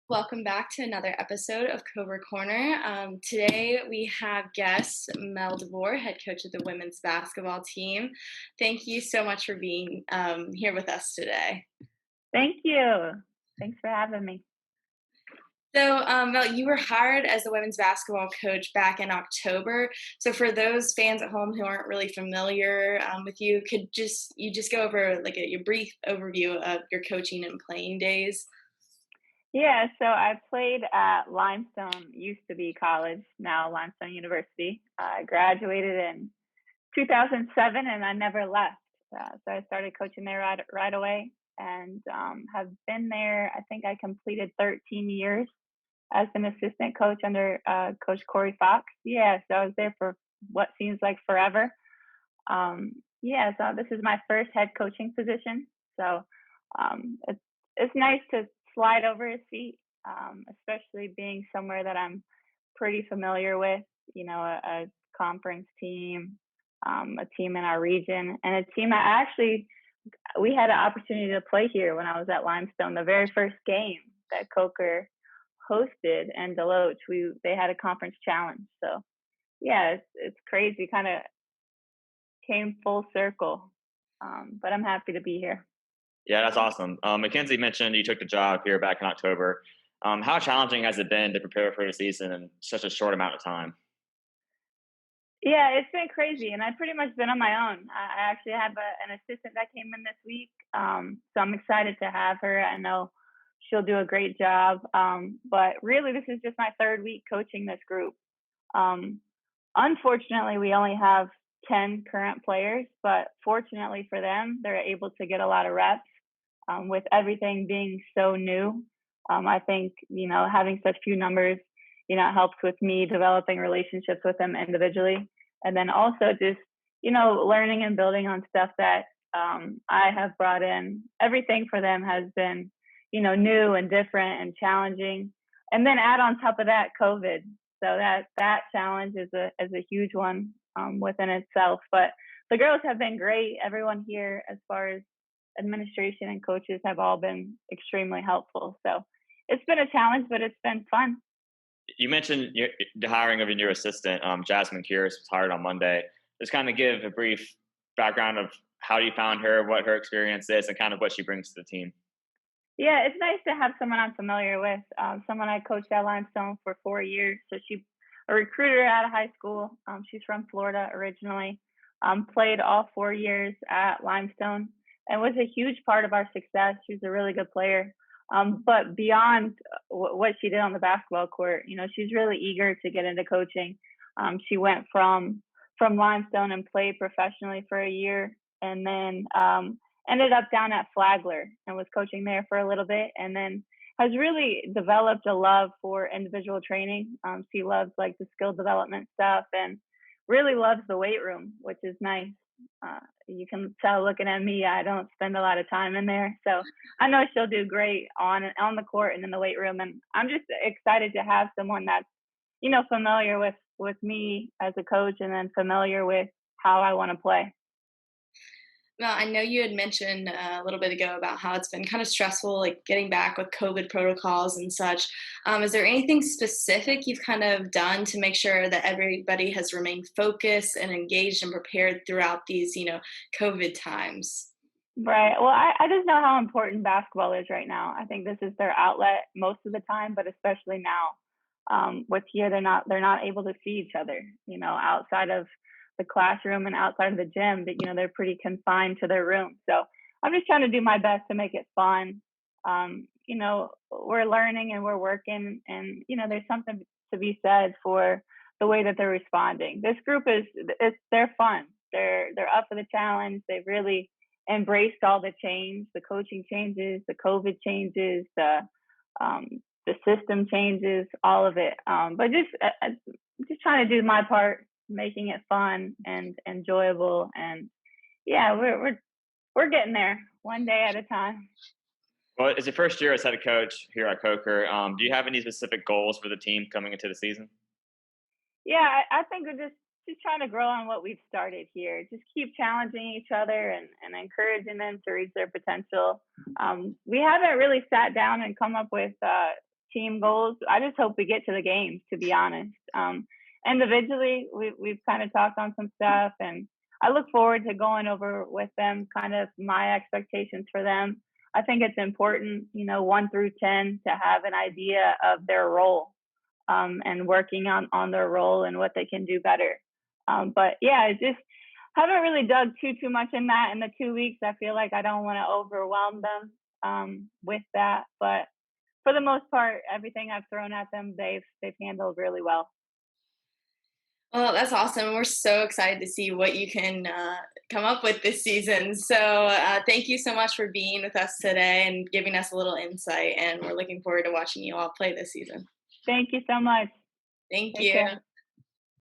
Welcome back to another episode of Cobra Corner. Today we have guest Mel DeVore, head coach of the women's basketball team. Thank you so much for being here with us today. Thank you. Thanks for having me. So, Mel, you were hired as the women's basketball coach back in October. So, for those fans at home who aren't really familiar with you, could you just go over like your brief overview of your coaching and playing days? Yeah, so I played at Limestone, used to be college, now Limestone University. I graduated in 2007 and I never left. So I started coaching there right away and have been there. I think I completed 13 years as an assistant coach under Coach Corey Fox. Yeah, so I was there for what seems like forever. So this is my first head coaching position. So it's nice to slide over a seat, especially being somewhere that I'm pretty familiar with. You know, a conference team, a team in our region, and a team that actually we had an opportunity to play here when I was at Limestone. The very first game that Coker hosted and Deloach, they had a conference challenge. So yeah, it's crazy. Kind of came full circle. But I'm happy to be here. Yeah, that's awesome. Mykenzie mentioned you took the job here back in October. How challenging has it been to prepare for the season in such a short amount of time? Yeah, it's been crazy, and I've pretty much been on my own. I actually have an assistant that came in this week, so I'm excited to have her. I know she'll do a great job, but really, this is just my third week coaching this group. Um, Unfortunately, we only have 10 current players, but fortunately for them, they're able to get a lot of reps with everything being so new. I think, having such few numbers, helps with me developing relationships with them individually. And then also just, learning and building on stuff that I have brought in. Everything for them has been, new and different and challenging. And then add on top of that COVID. So that challenge is a huge one within itself. But the girls have been great. Everyone here, as far as administration and coaches, have all been extremely helpful. So it's been a challenge, but it's been fun. You mentioned the hiring of your new assistant, Jasmine Kyrus, was hired on Monday. Just kind of give a brief background of how you found her, what her experience is, and kind of what she brings to the team. Yeah, it's nice to have someone I'm familiar with. Someone I coached at Limestone for 4 years. So she's a recruiter out of high school. She's from Florida originally. Played all 4 years at Limestone and was a huge part of our success. She's a really good player. But beyond what she did on the basketball court, she's really eager to get into coaching. She went from Limestone and played professionally for a year, and then ended up down at Flagler and was coaching there for a little bit, and then has really developed a love for individual training. She loves like the skill development stuff and really loves the weight room, which is nice. You can tell looking at me, I don't spend a lot of time in there. So I know she'll do great on the court and in the weight room. And I'm just excited to have someone that's, familiar with me as a coach and then familiar with how I want to play. Well, I know you had mentioned a little bit ago about how it's been kind of stressful, like getting back with COVID protocols and such. Is there anything specific you've kind of done to make sure that everybody has remained focused and engaged and prepared throughout these, COVID times? Right. Well, I just know how important basketball is right now. I think this is their outlet most of the time, but especially now. With here, they're not able to see each other, outside of the classroom and outside of the gym, that they're pretty confined to their room. So I'm just trying to do my best to make it fun. We're learning and we're working, and there's something to be said for the way that they're responding. This group they're fun. They're up for the challenge. They've really embraced all the change, the coaching changes, the COVID changes, the system changes, all of it. But just trying to do my part, making it fun and enjoyable, and yeah, we're getting there one day at a time. Well, it's your first year as head coach here at Coker. Do you have any specific goals for the team coming into the season? Yeah, I think we're just trying to grow on what we've started here. Just keep challenging each other and encouraging them to reach their potential. We haven't really sat down and come up with team goals. I just hope we get to the games, to be honest. Individually, we've kind of talked on some stuff, and I look forward to going over with them kind of my expectations for them. I think it's important, 1 through 10, to have an idea of their role, and working on their role and what they can do better. But yeah, it's just haven't really dug too much in that in the 2 weeks. I feel like I don't want to overwhelm them with that. But for the most part, everything I've thrown at them, they've handled really well. Well, that's awesome. We're so excited to see what you can come up with this season. So, thank you so much for being with us today and giving us a little insight. And we're looking forward to watching you all play this season. Thank you so much. Thank Take you. care.